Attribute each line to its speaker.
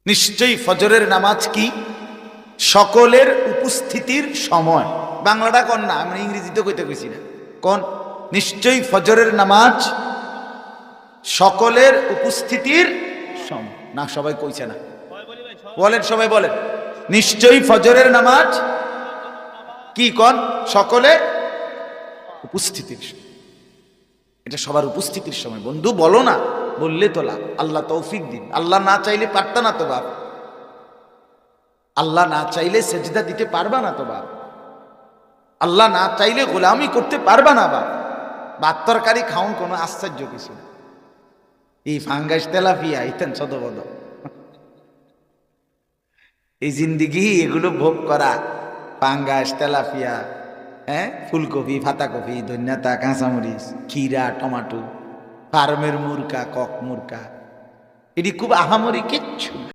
Speaker 1: নিশ্চয়ই ফজরের নামাজ কি সকলের উপস্থিতির সময়। বাংলাটা কোন না, আমি ইংরেজিতে কইতে কইছি না, কোন নিশ্চয়ই ফজরের নামাজ সকলের উপস্থিতির সময়। না সবাই কইছে না, বলেন সবাই বলেন, নিশ্চয়ই ফজরের নামাজ কি কোন সকলে উপস্থিতির সময়। এটা সবার উপস্থিতির সময়। বন্ধু বলো না, বললে তো লাভ। আল্লাহ তৌফিক দিন। আল্লাহ না চাইলে পারতা না তো বাপ, আল্লাহ না চাইলে সেজদা দিতে পারবা না তো বাপ, আল্লাহ না চাইলে গোলামি করতে পারবা না বাপ। ভাত তরকারি খাওন কোনো আশ্চর্য কিছু না। এই ফাঙ্গাস তেলাপিয়া ইতেন সদবদ, এই জিন্দিগি এগুলো ভোগ করা, পাঙ্গাস তেলাপিয়া, হ্যাঁ, ফুলকপি পাতাকপি ধন্যতা কাঁচামরিচ ক্ষীরা টমাটো ফার্মের মুরকা কক মুরকা, এটি খুব আহামরি কিচ্ছু।